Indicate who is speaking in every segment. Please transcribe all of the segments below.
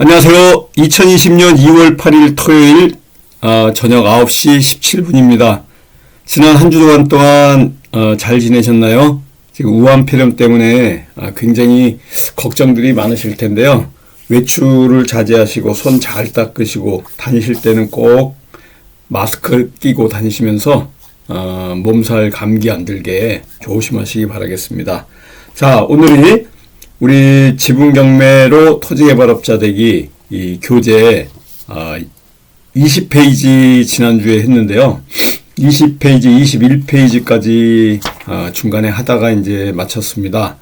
Speaker 1: 안녕하세요. 2020년 2월 8일 토요일 저녁 9시 17분입니다. 지난 한 주 동안 잘 지내셨나요? 지금 우한폐렴 때문에 굉장히 걱정들이 많으실 텐데요. 외출을 자제하시고 손 잘 닦으시고 다니실 때는 꼭 마스크 끼고 다니시면서 몸살 감기 안 들게 조심하시기 바라겠습니다. 자, 오늘이 우리 지분경매로 토지개발업자 되기 이 교재 20페이지 지난주에 했는데요. 20페이지, 21페이지까지 중간에 하다가 이제 마쳤습니다.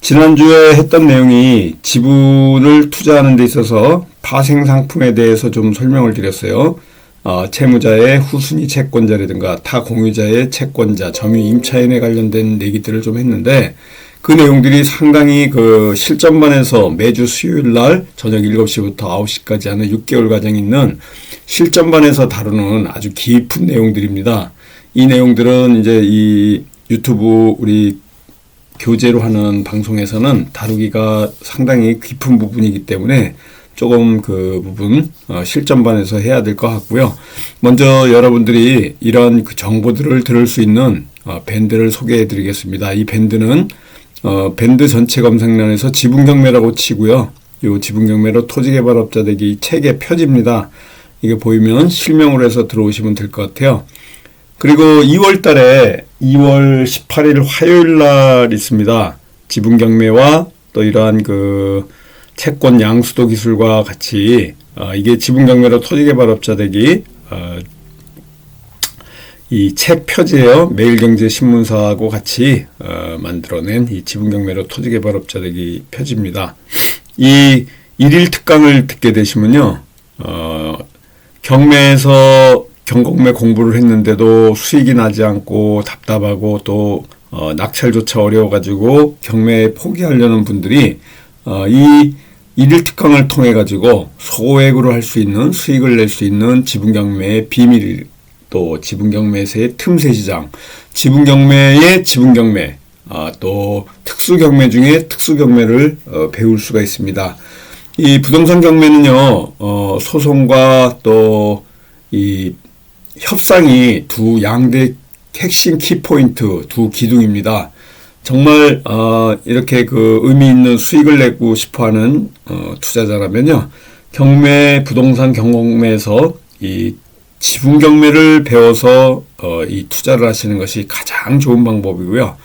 Speaker 1: 지난주에 했던 내용이 지분을 투자하는 데 있어서 파생상품에 대해서 좀 설명을 드렸어요. 채무자의 후순위 채권자라든가 타 공유자의 채권자, 점유 임차인에 관련된 얘기들을 좀 했는데 그 내용들이 상당히 실전반에서 매주 수요일 날 저녁 7시부터 9시까지 하는 6개월 과정이 있는 실전반에서 다루는 아주 깊은 내용들입니다. 이 내용들은 이제 이 유튜브 우리 교재로 하는 방송에서는 다루기가 상당히 깊은 부분이기 때문에 조금 그 부분 실전반에서 해야 될 것 같고요. 먼저 여러분들이 이런 그 정보들을 들을 수 있는 밴드를 소개해 드리겠습니다. 이 밴드는 밴드 전체 검색란에서 지분경매라고 치고요. 이 지분경매로 토지개발업자 되기 책의 표지입니다. 이게 보이면 실명으로 해서 들어오시면 될 것 같아요. 그리고 2월 달에 2월 18일 화요일 날 있습니다. 지분경매와 또 이러한 그 채권 양수도 기술과 같이 이게 지분경매로 토지개발업자 되기 이 책 표지예요. 매일경제신문사하고 같이 만들어낸 이 지분경매로 토지개발업자 되기 표지입니다. 이 일일 특강을 듣게 되시면요. 경매에서 경공매 공부를 했는데도 수익이 나지 않고 답답하고 또 낙찰조차 어려워가지고 경매 포기하려는 분들이 이 일일 특강을 통해 가지고 소액으로 할 수 있는 수익을 낼 수 있는 지분경매의 비밀, 또 지분경매에서의 틈새 시장, 지분경매의 지분경매, 또 특수경매 중에 특수경매를 배울 수가 있습니다. 이 부동산 경매는요, 소송과 또 이 협상이 두 양대 핵심 키포인트, 두 기둥입니다. 정말 이렇게 그 의미 있는 수익을 내고 싶어하는 투자자라면요, 경매, 부동산 경공매에서 이 지분경매를 배워서 이 투자를 하시는 것이 가장 좋은 방법이고요.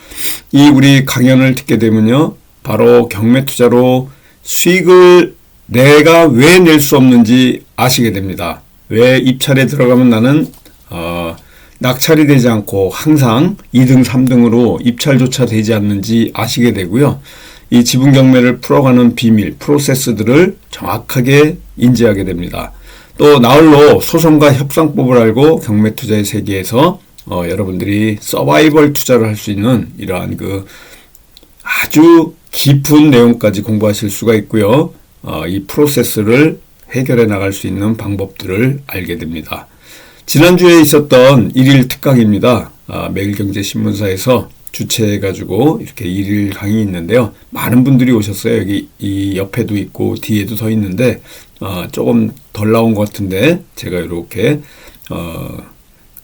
Speaker 1: 이 우리 강연을 듣게 되면요, 바로 경매 투자로 수익을 내가 왜 낼 수 없는지 아시게 됩니다. 왜 입찰에 들어가면 나는 낙찰이 되지 않고 항상 2등, 3등으로 입찰조차 되지 않는지 아시게 되고요. 이 지분경매를 풀어가는 비밀, 프로세스들을 정확하게 인지하게 됩니다. 또 나홀로 소송과 협상법을 알고 경매 투자의 세계에서 여러분들이 서바이벌 투자를 할 수 있는 이러한 그 아주 깊은 내용까지 공부하실 수가 있고요. 이 프로세스를 해결해 나갈 수 있는 방법들을 알게 됩니다. 지난주에 있었던 일일 특강입니다. 매일경제신문사에서 주최해가지고 이렇게 일일 강의 있는데요. 많은 분들이 오셨어요. 여기 이 옆에도 있고 뒤에도 더 있는데 조금 덜 나온 것 같은데 제가 이렇게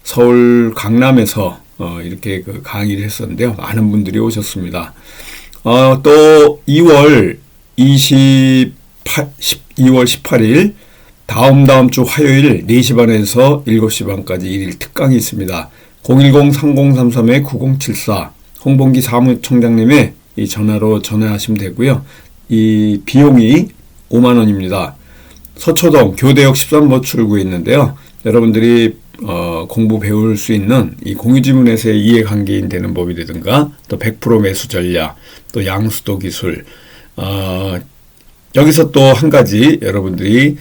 Speaker 1: 서울 강남에서 이렇게 그 강의를 했었는데요. 많은 분들이 오셨습니다. 또 2월 18일 다음 주 화요일 4시 반에서 7시 반까지 일일 특강이 있습니다. 010-3033-9074 홍범기 사무총장님의 이 전화로 전화하시면 되고요. 이 비용이 5만 원입니다. 서초동 교대역 13번 출구에 있는데요. 여러분들이 공부 배울 수 있는 이 공유지문에서의 이해관계인 되는 법이라든가 또 100% 매수 전략, 또 양수도 기술, 여기서 또 한 가지 여러분들이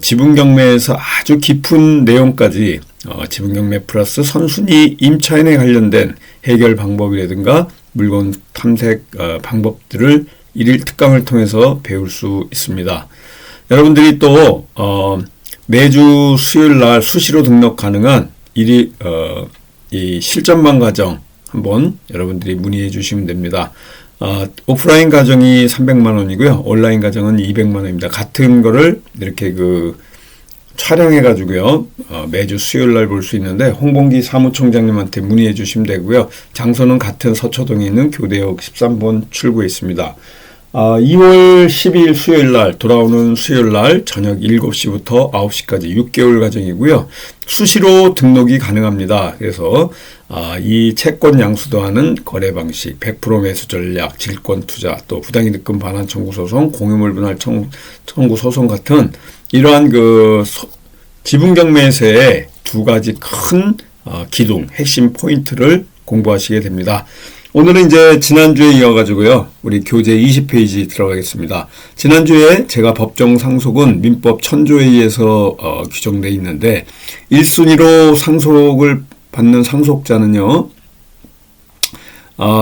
Speaker 1: 지분경매에서 아주 깊은 내용까지 지분경매 플러스 선순위 임차인에 관련된 해결 방법이라든가 물건 탐색 방법들을 일일 특강을 통해서 배울 수 있습니다. 여러분들이 또 매주 수요일 날 수시로 등록 가능한 이 실전반 과정 한번 여러분들이 문의해 주시면 됩니다. 오프라인 가정이 300만 원이고요. 온라인 가정은 200만 원입니다. 같은 거를 이렇게 촬영해가지고요. 매주 수요일 날 볼 수 있는데 홍봉기 사무총장님한테 문의해 주시면 되고요. 장소는 같은 서초동에 있는 교대역 13번 출구에 있습니다. 2월 12일 수요일 날 돌아오는 수요일 날 저녁 7시부터 9시까지 6개월 과정이고요. 수시로 등록이 가능합니다. 그래서 이 채권 양수도하는 거래 방식, 100% 매수 전략, 질권 투자, 또 부당이 득금 반환 청구 소송, 공유물 분할 청구 소송 같은 이러한 지분 경매에서의 두 가지 큰 기둥, 핵심 포인트를 공부하시게 됩니다. 오늘은 이제 지난주에 이어가지고요. 우리 교재 20페이지 들어가겠습니다. 지난주에 제가 법정 상속은 민법 1000조에 의해서 규정되어 있는데 1순위로 상속을 받는 상속자는요.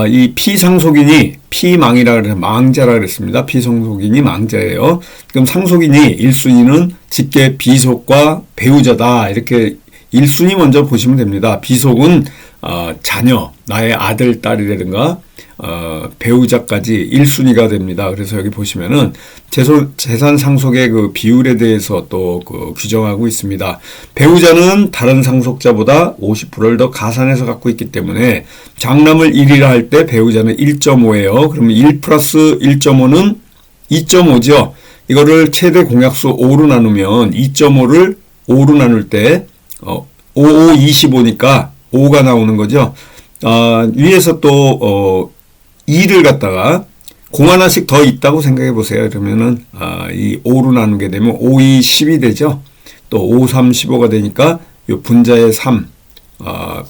Speaker 1: 이 피상속인이 피망이라 그래서 망자라 그랬습니다. 피상속인이 망자예요. 그럼 상속인이 1순위는 직계 비속과 배우자다. 이렇게 1순위 먼저 보시면 됩니다. 비속은 자녀, 나의 아들, 딸이라든가 배우자까지 1순위가 됩니다. 그래서 여기 보시면은 재산 상속의 비율에 대해서 또 규정하고 있습니다. 배우자는 다른 상속자보다 50%를 더 가산해서 갖고 있기 때문에 장남을 1이라 할 때 배우자는 1.5예요. 그러면 1 플러스 1.5는 2.5죠. 이거를 최대 공약수 5로 나누면 2.5를 5로 나눌 때 5, 25니까 5가 나오는 거죠. 위에서 또 2를 갖다가 공 하나씩 더 있다고 생각해 보세요. 그러면은 이 5로 나누게 되면 5, 2, 10이 되죠. 또 5, 3, 15가 되니까 요 분자의 3,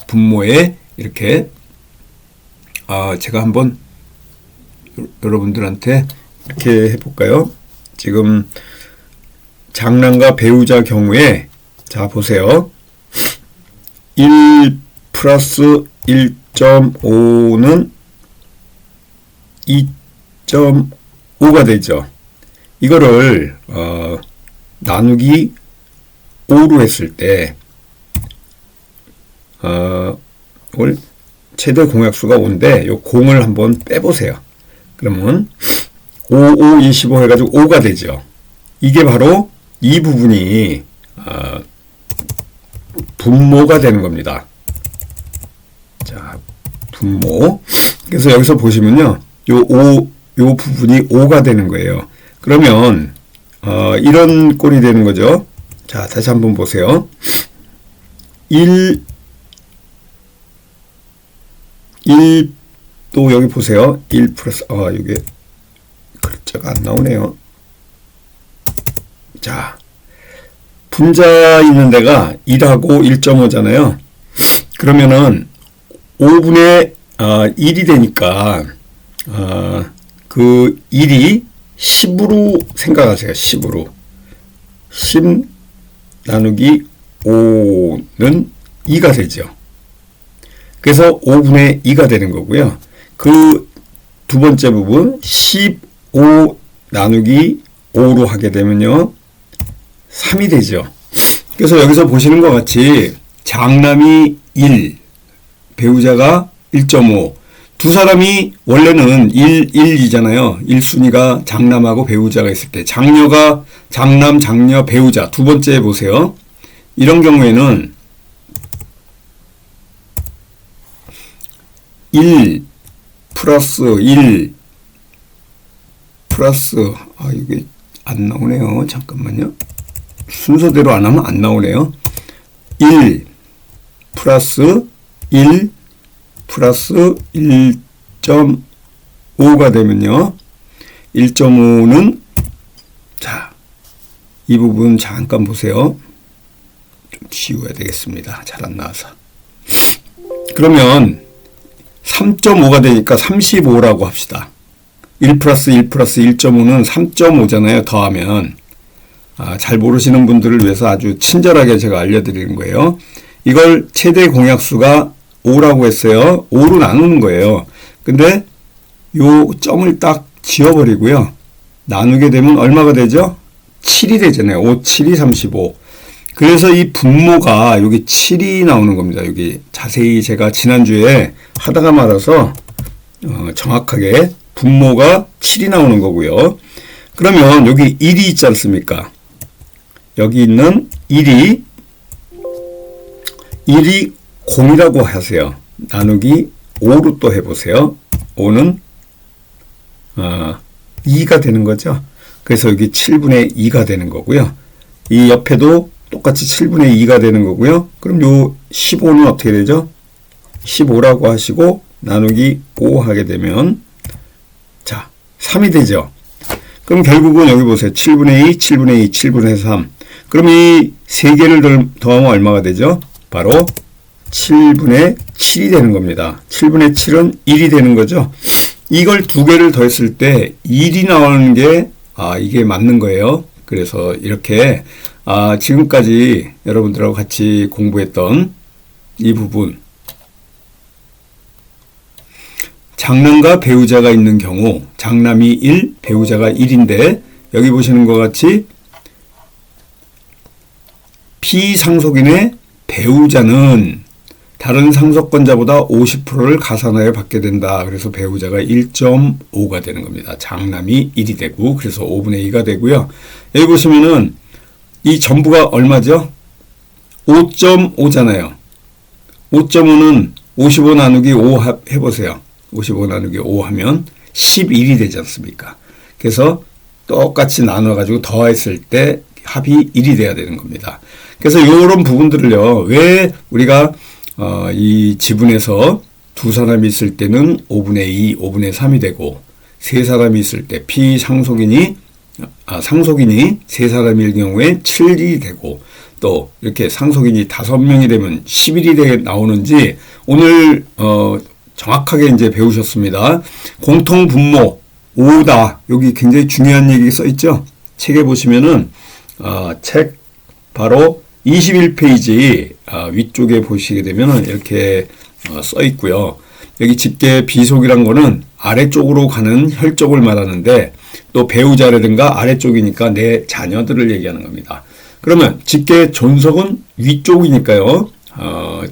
Speaker 1: 분모에 이렇게 제가 한번 여러분들한테 이렇게 해볼까요? 지금 장남과 배우자 경우에 자 보세요. 1 플러스 1.5는 2.5가 되죠. 이거를 나누기 5로 했을 때 최대 공약수가 5인데 요 공을 한번 빼보세요. 그러면 5, 5, 25 해가지고 5가 되죠. 이게 바로 이 부분이 분모가 되는 겁니다. 자, 분모. 그래서 여기서 보시면요. 요 부분이 5가 되는 거예요. 그러면, 이런 꼴이 되는 거죠. 자, 다시 한번 보세요. 1, 또 여기 보세요. 1 플러스, 이게 글자가 안 나오네요. 자, 분자 있는 데가 1하고 1.5잖아요. 그러면은 5분의 1이 되니까 그 1이 10으로 생각하세요. 10으로. 10 나누기 5는 2가 되죠. 그래서 5분의 2가 되는 거고요. 그 두 번째 부분 15 나누기 5로 하게 되면요. 3이 되죠. 그래서 여기서 보시는 것 같이 장남이 1, 배우자가 1.5, 두 사람이 원래는 1, 1이잖아요. 1순위가 장남하고 배우자가 있을 때 장녀가 장남, 장녀, 배우자 두 번째 보세요. 이런 경우에는 1 플러스 1 플러스 이게 안 나오네요. 잠깐만요. 순서대로 안 하면 안 나오네요. 1 플러스 1 플러스 1.5가 되면요. 1.5는 자, 이 부분 잠깐 보세요. 좀 지워야 되겠습니다. 잘 안 나와서. 그러면 3.5가 되니까 35라고 합시다. 1 플러스 1 플러스 1.5는 3.5잖아요. 더하면. 잘 모르시는 분들을 위해서 아주 친절하게 제가 알려드리는 거예요. 이걸 최대 공약수가 5라고 했어요. 5로 나누는 거예요. 근데 요 점을 딱 지워버리고요. 나누게 되면 얼마가 되죠? 7이 되잖아요. 5, 7이 35. 그래서 이 분모가 여기 7이 나오는 겁니다. 여기 자세히 제가 지난주에 하다가 말아서 정확하게 분모가 7이 나오는 거고요. 그러면 여기 1이 있지 않습니까? 여기 있는 1이 0이라고 하세요. 나누기 5로 또 해보세요. 5는 2가 되는 거죠. 그래서 여기 7분의 2가 되는 거고요. 이 옆에도 똑같이 7분의 2가 되는 거고요. 그럼 요 15는 어떻게 되죠? 15라고 하시고 나누기 5 하게 되면 자 3이 되죠. 그럼 결국은 여기 보세요. 7분의 2, 7분의 2, 7분의 3. 그럼 이 세 개를 더하면 얼마가 되죠? 바로 7분의 7이 되는 겁니다. 7분의 7은 1이 되는 거죠. 이걸 두 개를 더했을 때 1이 나오는 게 이게 맞는 거예요. 그래서 이렇게 지금까지 여러분들하고 같이 공부했던 이 부분, 장남과 배우자가 있는 경우 장남이 1, 배우자가 1인데 여기 보시는 것 같이 피상속인의 배우자는 다른 상속권자보다 50%를 가산하여 받게 된다. 그래서 배우자가 1.5가 되는 겁니다. 장남이 1이 되고 그래서 5분의 2가 되고요. 여기 보시면은 이 전부가 얼마죠? 5.5잖아요. 5.5는 55 나누기 5 해보세요. 55 나누기 5 하면 11이 되지 않습니까? 그래서 똑같이 나눠가지고 더했을 때 합이 1이 돼야 되는 겁니다. 그래서 이런 부분들을요, 왜 우리가 이 지분에서 두 사람이 있을 때는 5분의 2, 5분의 3이 되고 세 사람이 있을 때 피상속인이 상속인이 세 사람일 경우에 7이 되고 또 이렇게 상속인이 5명이 되면 11이 나오는지 오늘 정확하게 이제 배우셨습니다. 공통 분모 5다. 여기 굉장히 중요한 얘기 써 있죠. 책에 보시면은 책 바로 21페이지 위쪽에 보시게 되면은 이렇게 써 있고요. 여기 집계 비속이란 거는 아래쪽으로 가는 혈족을 말하는데 또 배우자라든가 아래쪽이니까 내 자녀들을 얘기하는 겁니다. 그러면 집계 존속은 위쪽이니까요.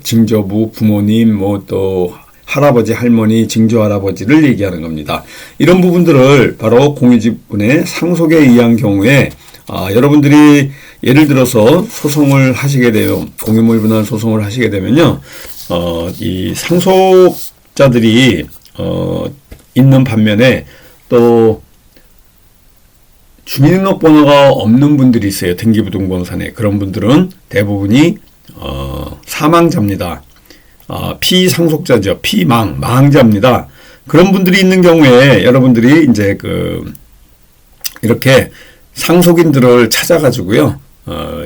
Speaker 1: 증조부, 부모님, 뭐 또 할아버지, 할머니, 증조할아버지를 얘기하는 겁니다. 이런 부분들을 바로 공유지분의 상속에 의한 경우에 여러분들이 예를 들어서 소송을 하시게 되면 공유물 분할 소송을 하시게 되면요, 이 상속자들이 있는 반면에 또 주민등록번호가 없는 분들이 있어요. 등기부등본상에. 그런 분들은 대부분이 사망자입니다. 피상속자죠. 망자입니다. 그런 분들이 있는 경우에 여러분들이 이제 이렇게 상속인들을 찾아가지고요,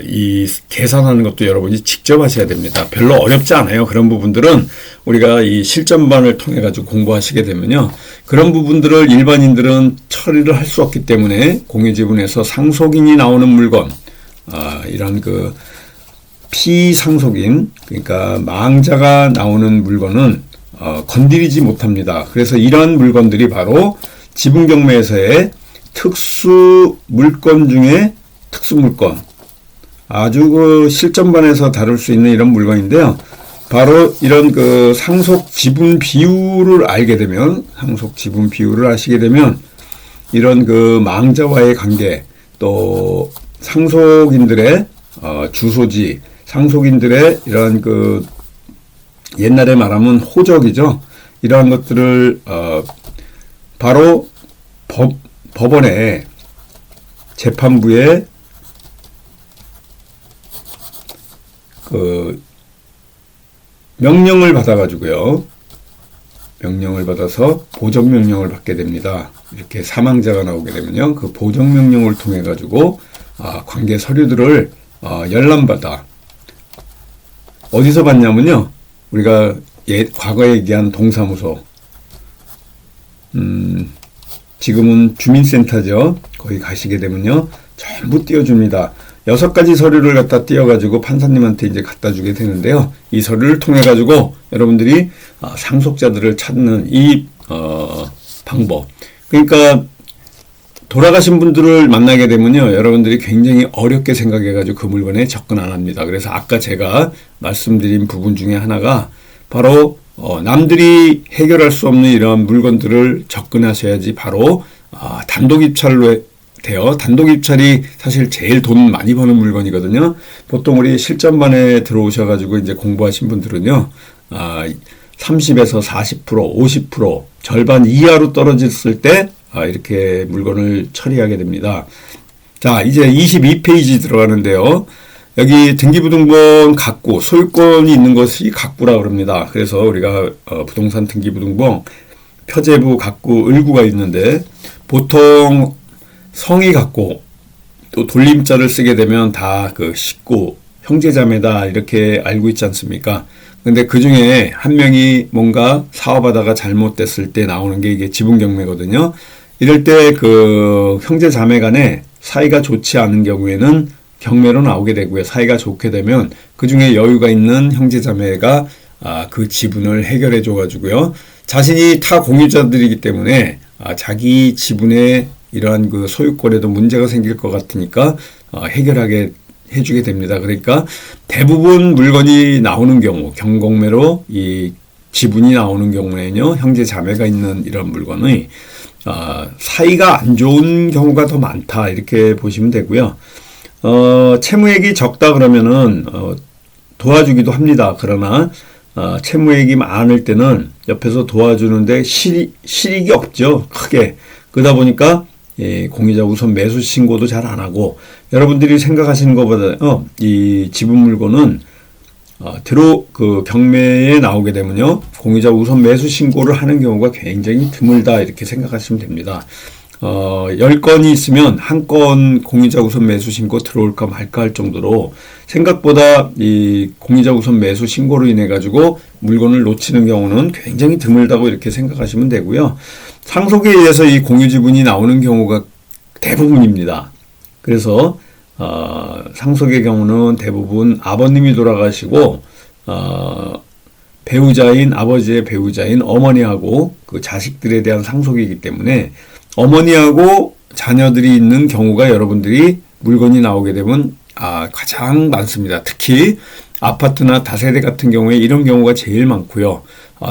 Speaker 1: 이 계산하는 것도 여러분이 직접 하셔야 됩니다. 별로 어렵지 않아요. 그런 부분들은 우리가 이 실전반을 통해 가지고 공부하시게 되면요, 그런 부분들을 일반인들은 처리를 할 수 없기 때문에 공유지분에서 상속인이 나오는 물건, 이런 피상속인, 그러니까 망자가 나오는 물건은 건드리지 못합니다. 그래서 이러한 물건들이 바로 지분경매에서의 특수 물건 중에 특수 물건, 아주 실전반에서 다룰 수 있는 이런 물건인데요. 바로 이런 상속 지분 비율을 알게 되면, 상속 지분 비율을 아시게 되면 이런 망자와의 관계, 또 상속인들의 주소지, 상속인들의 이런 옛날에 말하면 호적이죠. 이러한 것들을 바로 법원에 재판부에 명령을 받아가지고요. 명령을 받아서 보정명령을 받게 됩니다. 이렇게 사망자가 나오게 되면요. 그 보정명령을 통해 가지고 관계 서류들을 열람받아. 어디서 받냐면요, 우리가 과거에 얘기한 동사무소, 지금은 주민센터죠. 거기 가시게 되면요, 전부 띄워줍니다. 6가지 서류를 갖다 띄워가지고 판사님한테 이제 갖다 주게 되는데요. 이 서류를 통해 가지고 여러분들이 상속자들을 찾는 이 방법. 그러니까 돌아가신 분들을 만나게 되면요, 여러분들이 굉장히 어렵게 생각해가지고 그 물건에 접근 안 합니다. 그래서 아까 제가 말씀드린 부분 중에 하나가 바로 남들이 해결할 수 없는 이러한 물건들을 접근하셔야지 바로 단독 입찰로 돼요. 단독 입찰이 사실 제일 돈 많이 버는 물건이거든요. 보통 우리 실전반에 들어오셔가지고 이제 공부하신 분들은요, 30에서 40%, 50%, 절반 이하로 떨어졌을 때 이렇게 물건을 처리하게 됩니다. 자, 이제 22페이지 들어가는데요. 여기 등기부등본 각구, 소유권이 있는 것이 각구라고 그럽니다. 그래서 우리가 부동산 등기부등본 표제부 각구 을구가 있는데 보통 성이 갖고 또 돌림자를 쓰게 되면 다 그 식구, 형제자매다 이렇게 알고 있지 않습니까? 근데 그 중에 한 명이 뭔가 사업하다가 잘못됐을 때 나오는 게 이게 지분경매거든요. 이럴 때 그 형제자매 간에 사이가 좋지 않은 경우에는 경매로 나오게 되고요. 사이가 좋게 되면 그 중에 여유가 있는 형제자매가 그 지분을 해결해 줘가지고요. 자신이 타 공유자들이기 때문에 자기 지분에 이러한 그 소유권에도 문제가 생길 것 같으니까 해결하게 해주게 됩니다. 그러니까 대부분 물건이 나오는 경우, 경공매로 이 지분이 나오는 경우에는요, 형제 자매가 있는 이런 물건의 사이가 안 좋은 경우가 더 많다 이렇게 보시면 되고요. 채무액이 적다 그러면은 도와주기도 합니다. 그러나 채무액이 많을 때는 옆에서 도와주는데 실익이 없죠. 크게. 그러다 보니까 공유자 우선 매수 신고도 잘 안 하고, 여러분들이 생각하시는 것보다 이 지분 물건은 그 경매에 나오게 되면요, 공유자 우선 매수 신고를 하는 경우가 굉장히 드물다 이렇게 생각하시면 됩니다. 10건이 있으면 한 건 공유자 우선 매수 신고 들어올까 말까 할 정도로 생각보다 이 공유자 우선 매수 신고로 인해 가지고 물건을 놓치는 경우는 굉장히 드물다고 이렇게 생각하시면 되고요. 상속에 의해서 이 공유 지분이 나오는 경우가 대부분입니다. 그래서 상속의 경우는 대부분 아버님이 돌아가시고 배우자인 아버지의 배우자인 어머니하고 그 자식들에 대한 상속이기 때문에 어머니하고 자녀들이 있는 경우가 여러분들이 물건이 나오게 되면 가장 많습니다. 특히 아파트나 다세대 같은 경우에 이런 경우가 제일 많고요.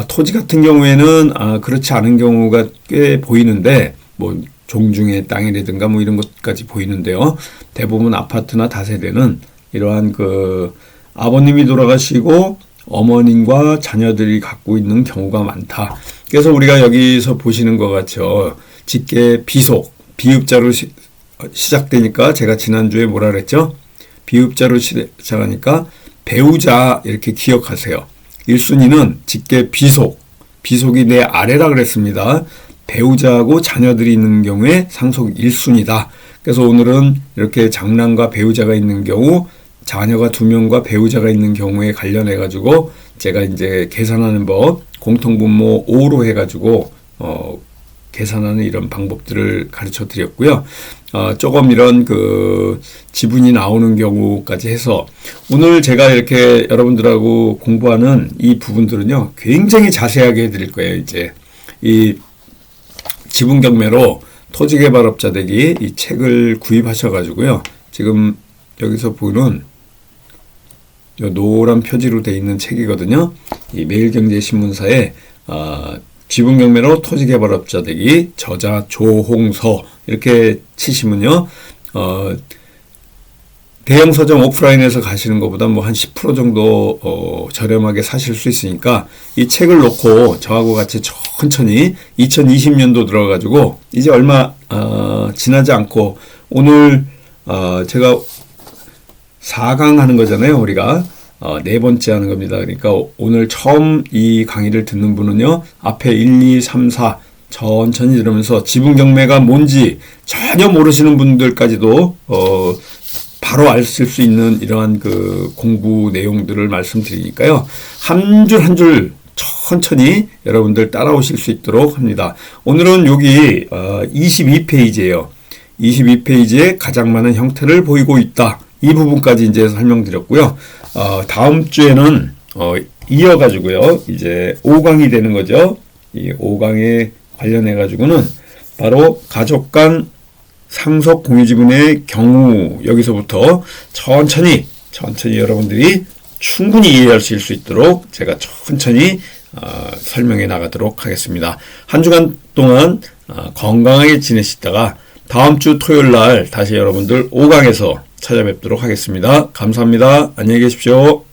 Speaker 1: 토지 같은 경우에는 그렇지 않은 경우가 꽤 보이는데, 뭐 종중의 땅이라든가 뭐 이런 것까지 보이는데요. 대부분 아파트나 다세대는 이러한 그 아버님이 돌아가시고 어머님과 자녀들이 갖고 있는 경우가 많다. 그래서 우리가 여기서 보시는 것 같죠. 직계 비속, 비읍자로 시작되니까 제가 지난주에 뭐라 그랬죠? 비읍자로 시작하니까 배우자 이렇게 기억하세요. 1순위는 직계 비속, 비속이 내 아래라 그랬습니다. 배우자하고 자녀들이 있는 경우에 상속 1순위다. 그래서 오늘은 이렇게 장남과 배우자가 있는 경우, 자녀가 2명과 배우자가 있는 경우에 관련해 가지고 제가 이제 계산하는 법, 공통분모 5로 해 가지고 계산하는 이런 방법들을 가르쳐 드렸고요. 조금 이런 그 지분이 나오는 경우까지 해서 오늘 제가 이렇게 여러분들하고 공부하는 이 부분들은요, 굉장히 자세하게 해드릴 거예요. 이제 이 지분 경매로 토지개발업자 되기 이 책을 구입하셔가지고요. 지금 여기서 보는 이 노란 표지로 되어 있는 책이거든요. 이 매일경제신문사에 지분 경매로 토지개발업자 되기, 저자 조홍서 이렇게 치시면요, 대형 서점 오프라인에서 가시는 것보다 뭐 한 10% 정도 저렴하게 사실 수 있으니까 이 책을 놓고 저하고 같이 천천히 2020년도 들어가지고 이제 얼마 지나지 않고 오늘 제가 4강 하는 거잖아요. 우리가 4번째 하는 겁니다. 그러니까 오늘 처음 이 강의를 듣는 분은요, 앞에 1, 2, 3, 4 천천히 들으면서 지분 경매가 뭔지 전혀 모르시는 분들까지도 바로 아실 수 있는 이러한 그 공부 내용들을 말씀드리니까요. 한 줄 한 줄 천천히 여러분들 따라오실 수 있도록 합니다. 오늘은 여기 22페이지예요. 22페이지에 가장 많은 형태를 보이고 있다. 이 부분까지 이제 설명드렸고요. 다음 주에는 이어가지고요. 이제 5강이 되는 거죠. 이 5강에 관련해 가지고는 바로 가족 간 상속 공유지분의 경우, 여기서부터 천천히 여러분들이 충분히 이해할 수 있도록 제가 천천히 설명해 나가도록 하겠습니다. 한 주간 동안 건강하게 지내시다가 다음 주 토요일 날 다시 여러분들 5강에서 찾아뵙도록 하겠습니다. 감사합니다. 안녕히 계십시오.